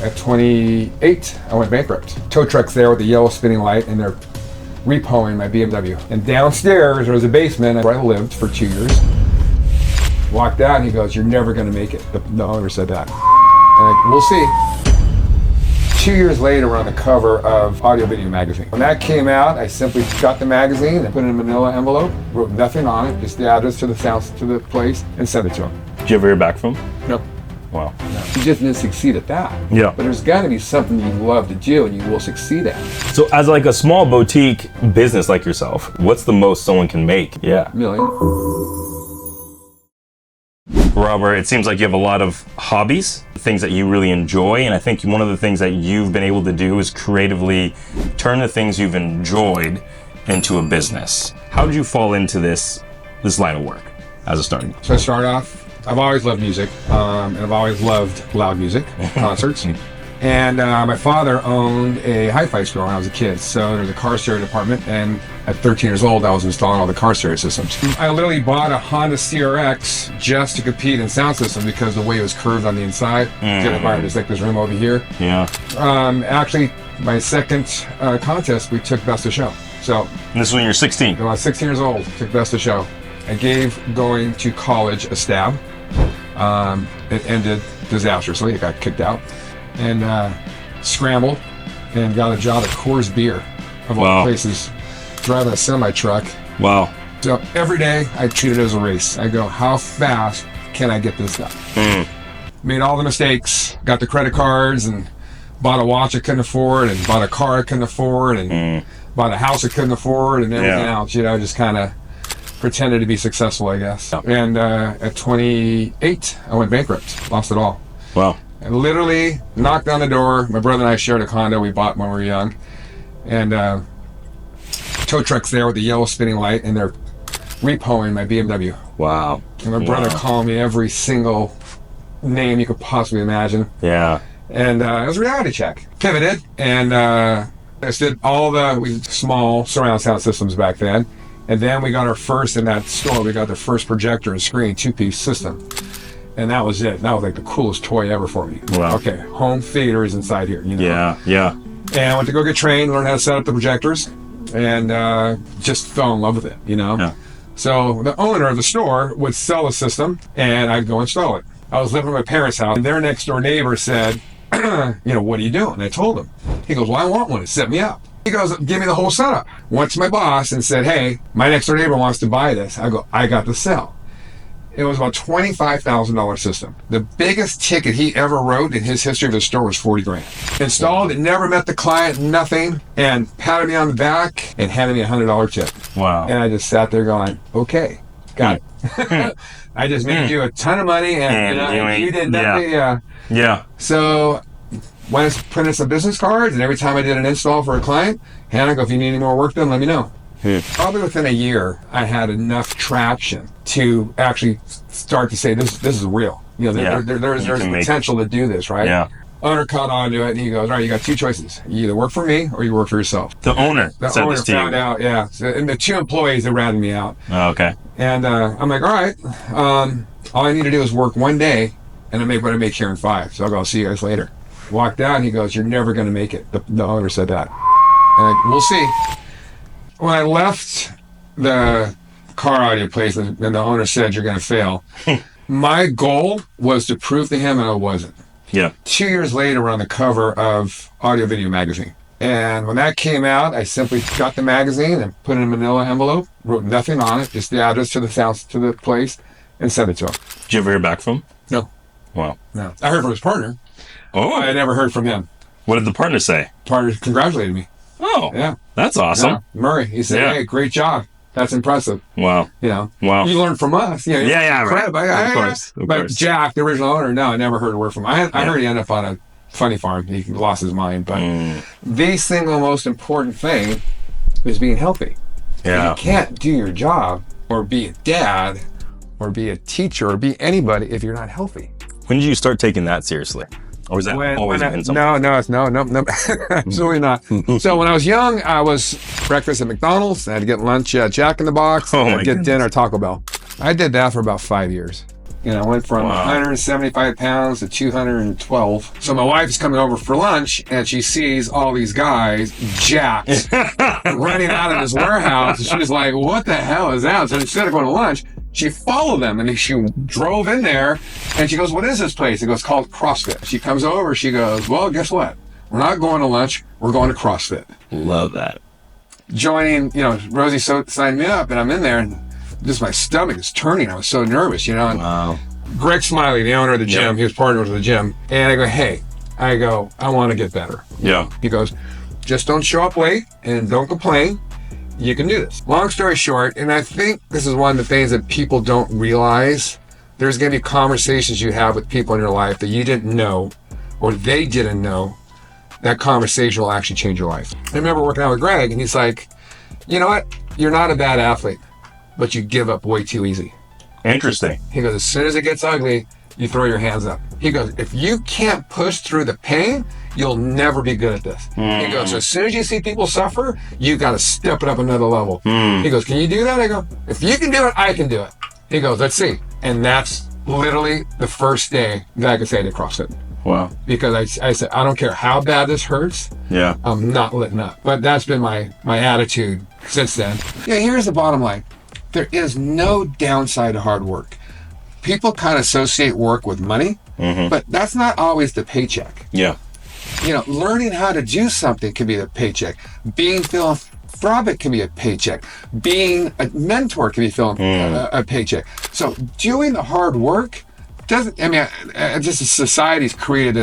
At 28, I went bankrupt. Tow truck's there with the yellow spinning light, and they're repoing my BMW. And downstairs, there was a basement where I lived for 2 years. Walked out, and he goes, "You're never going to make it." The owner said that. And we'll see. 2 years later, we're on the cover of Audio Video magazine. When that came out, I simply got the magazine and put it in a manila envelope, wrote nothing on it, just the address to the place, and sent it to him. Did you ever hear back from him? No. Wow. No. You just didn't succeed at that. Yeah. But there's got to be something you love to do and you will succeed at. So as like a small boutique business like yourself, what's the most someone can make? Yeah. Million. Robert, it seems like you have a lot of hobbies, things that you really enjoy, and I think one of the things that you've been able to do is creatively turn the things you've enjoyed into a business. How did you fall into this line of work as a starting? So I started off, I've always loved music, and I've always loved loud music, concerts. And my father owned a hi-fi store when I was a kid, so there was a car stereo department, and at 13 years old, I was installing all the car stereo systems. I literally bought a Honda CRX just to compete in sound system because the way it was curved on the inside. Just like this room over here. Yeah. Actually, my second contest, we took Best of Show. So And this is when you're 16. when I was 16 years old, took Best of Show. I gave going to college a stab. It ended disastrously. I got kicked out and scrambled and got a job at Coors Beer, of all places, driving a semi-truck. Wow. So every day I treat it as a race. I go, how fast can I get this done? Made all the mistakes, got the credit cards and bought a watch I couldn't afford and bought a car I couldn't afford and bought a house I couldn't afford and everything else, just kind of pretended to be successful, I guess. And at 28, I went bankrupt, lost it all. Wow. I literally knocked on the door. My brother and I shared a condo we bought when we were young. And tow truck's there with the yellow spinning light, and they're repoing my BMW. Wow. And my brother called me every single name you could possibly imagine. Yeah. And it was a reality check. Pivoted, and I did all the small surround sound systems back then. And then we got our first in that store. We got the first projector and screen, two-piece system. And that was it. That was like the coolest toy ever for me. Wow. Okay, home theater is inside here. Yeah, yeah. And I went to go get trained, learn how to set up the projectors, and just fell in love with it, Yeah. So the owner of the store would sell a system, and I'd go install it. I was living at my parents' house, and their next door neighbor said, what are you doing? And I told him. He goes, well, I want one. Set me up. He goes, give me the whole setup. Went to my boss and said, hey, my next door neighbor wants to buy this. I go, I got the sell. It was about $25,000 system. The biggest ticket he ever wrote in his history of the store was 40 grand. Installed it, never met the client, nothing, and patted me on the back and handed me a $100 tip. Wow. And I just sat there going, okay, got it. I just made you a ton of money and you did nothing. Yeah. So when I printed some business cards, and every time I did an install for a client, Hannah, go, if you need any more work done, let me know. Probably within a year, I had enough traction to actually start to say, this is real. There's potential to do this, right? Yeah. Owner caught on to it, and he goes, all right, you got two choices. You either work for me or you work for yourself. The owner said owner this to you. found out, yeah. So, and the two employees that ratted me out. Oh, okay. And I'm like, all right, all I need to do is work one day, and I make what I make here in 5. So I'll go, I'll see you guys later. Walked out, and he goes, you're never going to make it. The owner said that. And we'll see. When I left the car audio place and the owner said, you're going to fail, my goal was to prove to him, and I wasn't. Yeah. 2 years later, we're on the cover of Audio Video magazine. And when that came out, I simply got the magazine and put it in a manila envelope, wrote nothing on it, just the address to the place, and sent it to him. Did you ever hear back from him? No. Wow. No. I heard from his partner. Oh. I never heard from him. What did the partner say? Partner congratulated me. Oh. Yeah. That's awesome. Yeah. Murray, he said, hey, great job. That's impressive. Wow. Wow. You learned from us. Right. Of course. But Jack, the original owner, no, I never heard a word from him. I heard he ended up on a funny farm. He lost his mind. But the single most important thing is being healthy. Yeah. You can't do your job or be a dad or be a teacher or be anybody if you're not healthy. When did you start taking that seriously? Or was that always been something? No, absolutely not. So when I was young, I was breakfast at McDonald's. I had to get lunch at Jack in the Box. Oh my I'd get dinner at Taco Bell. I did that for about 5 years. I went from 175 pounds to 212. So my wife's coming over for lunch, and she sees all these guys jacked running out of this warehouse. And she's like, what the hell is that? So instead of going to lunch, she followed them, and she drove in there, and she goes, what is this place? It goes, called CrossFit. She comes over, she goes, well, guess what? We're not going to lunch. We're going to CrossFit. Love that. Joining, Rosie signed me up, and I'm in there, and just my stomach is turning. I was so nervous, And Wow. Greg Smiley, the owner of the gym, he was partner with the gym, and I go, hey, I want to get better. Yeah. He goes, just don't show up late and don't complain. You can do this. Long story short, and I think this is one of the things that people don't realize, there's going to be conversations you have with people in your life that you didn't know or they didn't know. That conversation will actually change your life. I remember working out with Greg, and he's like, you know what? You're not a bad athlete, but you give up way too easy. Interesting. He goes, as soon as it gets ugly, you throw your hands up. He goes, if you can't push through the pain, you'll never be good at this. He goes, so as soon as you see people suffer, you got to step it up another level. He goes, can you do that? I go, if you can do it, I can do it. He goes, let's see. And that's literally the first day that I could say I did CrossFit. Wow. Because I said, I don't care how bad this hurts. Yeah. I'm not letting up. But that's been my attitude since then. Yeah, here's the bottom line. There is no downside to hard work. People kind of associate work with money, but that's not always the paycheck. Yeah. Learning how to do something can be the paycheck. Being philanthropic can be a paycheck. Being a mentor can be a paycheck. So doing the hard work doesn't, just society's created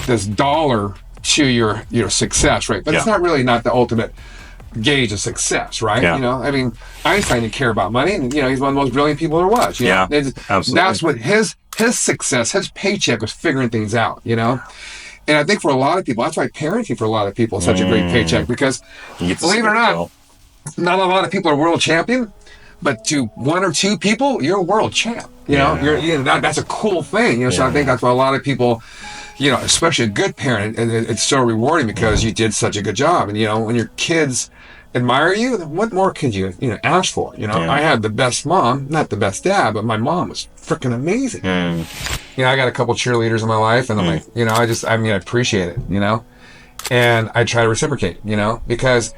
this dollar to your success, right? But it's not really not the ultimate gauge of success, right? Yeah. Einstein didn't care about money, and he's one of the most brilliant people there was. Absolutely. That's what his success, his paycheck was figuring things out. And I think for a lot of people, that's why parenting for a lot of people is such a great paycheck, because believe it or not a lot of people are world champion, but to one or two people, you're a world champ. That's a cool thing. So I think that's why a lot of people, especially a good parent, and it's so rewarding because you did such a good job. And when your kids admire you, what more could you ask for? I had the best mom, not the best dad, but my mom was freaking amazing. I got a couple cheerleaders in my life, and I'm like, I appreciate it, and I try to reciprocate, because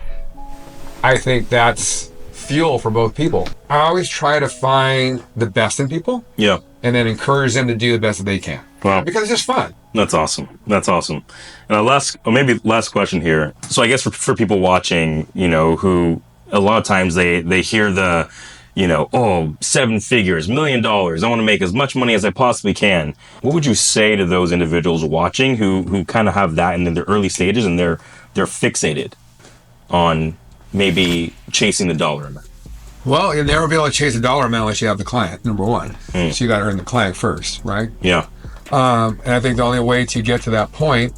I think that's fuel for both people. I always try to find the best in people, and then encourage them to do the best that they can. Wow. Because it's just fun. That's awesome. And last question here. So I guess for people watching, who a lot of times they hear the, 7 figures, $1 million. I want to make as much money as I possibly can. What would you say to those individuals watching who kind of have that in their early stages and they're fixated on maybe chasing the dollar amount? Well, you'll never be able to chase a dollar amount unless you have the client, number one. So you got to earn the client first, right? Yeah. And I think the only way to get to that point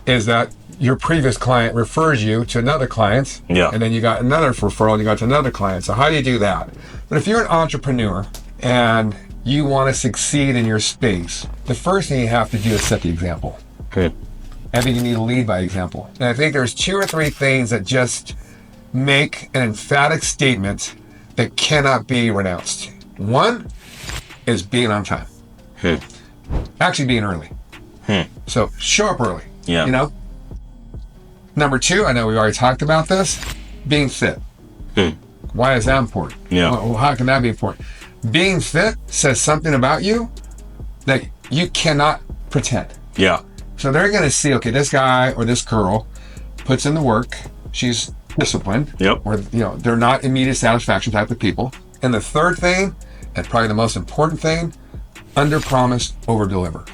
is that your previous client refers you to another client. Yeah. And then you got another referral and you got to another client. So how do you do that? But if you're an entrepreneur and you want to succeed in your space, the first thing you have to do is set the example. Good. I think you need to lead by example. And I think there's 2 or 3 things that just make an emphatic statement that cannot be renounced. One is being on time. Actually being early. So show up early. Yeah. Number 2, I know we've already talked about this, being fit. Why is that important? Yeah. Well, how can that be important? Being fit says something about you that you cannot pretend. Yeah. So they're going to see, okay, this guy or this girl puts in the work. She's disciplined. Yep. Or, they're not immediate satisfaction type of people. And the third thing, and probably the most important thing, under promise, over deliver.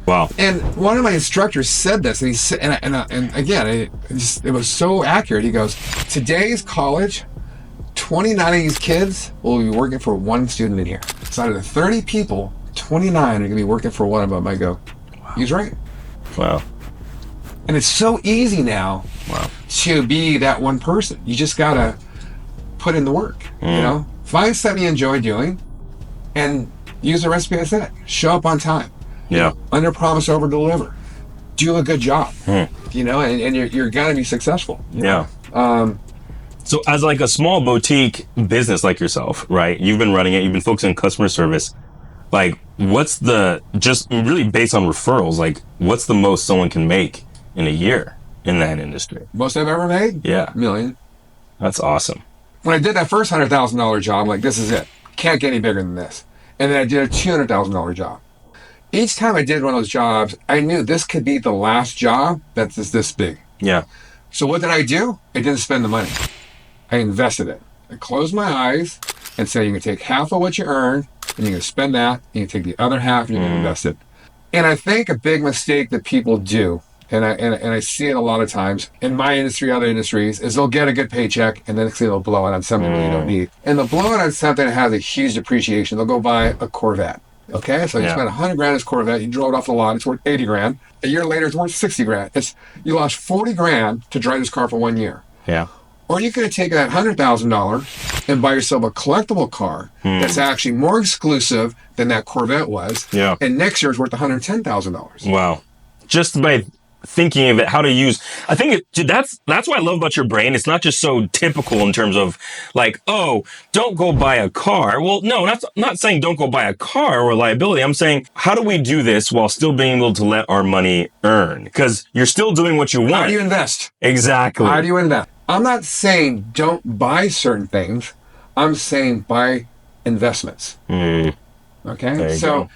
Wow. And one of my instructors said this, and he said, and again, it was so accurate. He goes, today's college, 29 of these kids will be working for one student in here. So out of the 30 people, 29 are going to be working for one of them. I go, wow. He's right. Wow. And it's so easy now to be that one person. You just got to put in the work, Find something you enjoy doing and use the recipe I said. Show up on time. Yeah. Under promise, over deliver. Do a good job. And you're gonna be successful. Yeah. So as like a small boutique business like yourself, right? You've been running it, you've been focusing on customer service. Like, what's just really based on referrals, like, what's the most someone can make in a year in that industry? Most I've ever made? Yeah. $1 million. That's awesome. When I did that first $100,000 job, I'm like, this is it. Can't get any bigger than this. And then I did a $200,000 job. Each time I did one of those jobs, I knew this could be the last job that's this big. Yeah. So what did I do? I didn't spend the money. I invested it. I closed my eyes and said, you can take half of what you earn, and you can spend that, and you can take the other half, and you can invest it. And I think a big mistake that people do, and I see it a lot of times in my industry, other industries, is they'll get a good paycheck, and then they'll blow it on something they really don't need. And they'll blow it on something that has a huge depreciation. They'll go buy a Corvette. Okay, so you spent $100,000 on this Corvette, you drove it off the lot, it's worth $80,000. A year later, it's worth $60,000. You lost $40,000 to drive this car for 1 year. Yeah. Or you could have taken that $100,000 and buy yourself a collectible car that's actually more exclusive than that Corvette was. Yeah. And next year it's worth $110,000. Wow. Just by thinking of it, how to use, I think that's what I love about your brain. It's not just so typical in terms of like, oh, don't go buy a car. Well, no, I'm not saying don't go buy a car or a liability. I'm saying, how do we do this while still being able to let our money earn? Because you're still doing what you want. How do you invest? Exactly. How do you invest? I'm not saying don't buy certain things. I'm saying buy investments. Okay? So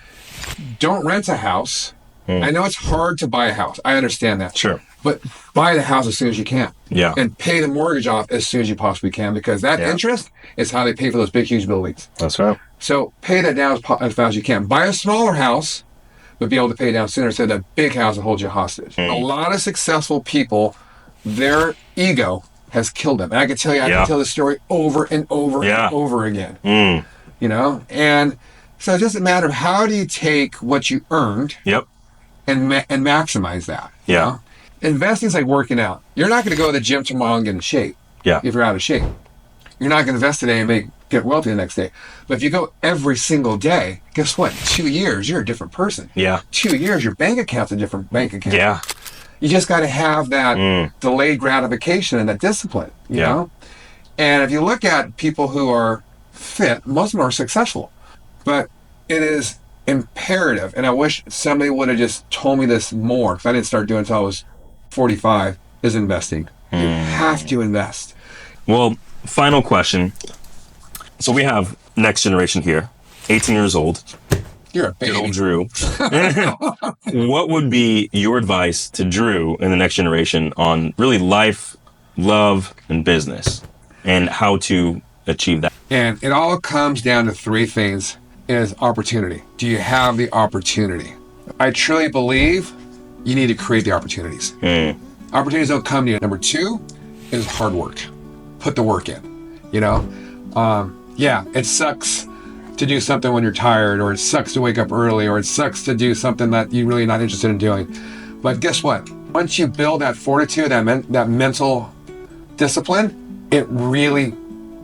don't rent a house. I know it's hard to buy a house. I understand that. Sure. But buy the house as soon as you can. Yeah. And pay the mortgage off as soon as you possibly can, because that interest is how they pay for those big, huge buildings. That's right. So pay that down as fast as you can. Buy a smaller house, but be able to pay it down sooner instead of that big house that holds you hostage. A lot of successful people, their ego has killed them. And I can tell you, I can tell this story over and over and over again. You know? And so it's just a matter of how do you take what you earned and maximize that. You know? Investing is like working out. You're not going to go to the gym tomorrow and get in shape if you're out of shape. You're not going to invest today and get wealthy the next day. But if you go every single day, guess what? 2 years, you're a different person. 2 years, your bank account's a different bank account. You just got to have that delayed gratification and that discipline, you know? And if you look at people who are fit, most of them are successful. But it is imperative, and I wish somebody would have just told me this more, because I didn't start doing it until I was 45, is investing. You have to invest. Well, final question. So we have next generation here, 18 years old. You're a baby. Good old Drew. What would be your advice to Drew in the next generation on really life, love, and business, and how to achieve that? And it all comes down to three things, is opportunity. Do you have the opportunity? I truly believe you need to create the opportunities. Opportunities don't come to you. Number two is hard work. Put the work in, you know? It sucks to do something when you're tired, or it sucks to wake up early, or it sucks to do something that you're really not interested in doing. But guess what? Once you build that fortitude, that mental discipline, it really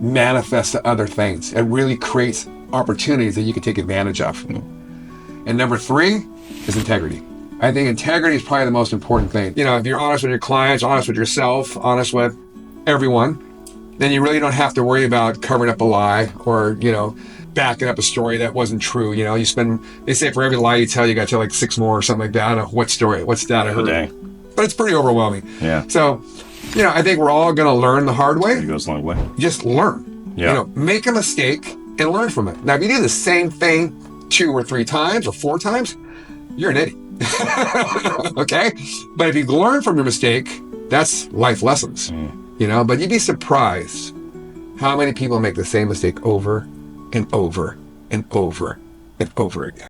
manifests to other things. It really creates opportunities that you can take advantage of. And number three is integrity. I think integrity is probably the most important thing. You know, if you're honest with your clients, honest with yourself, honest with everyone, then you really don't have to worry about covering up a lie or, you know, backing up a story that wasn't true. You know, they say for every lie you tell, you got to tell like 6 more or something like that. I don't know what's that I heard. But it's pretty overwhelming. So, you know, I think we're all going to learn the hard way. It goes a long way. Just learn. You know, make a mistake and learn from it. Now, if you do the same thing 2 or 3 times or 4 times, you're an idiot. Okay? But if you learn from your mistake, that's life lessons. You know, but you'd be surprised how many people make the same mistake over and over and over and over again.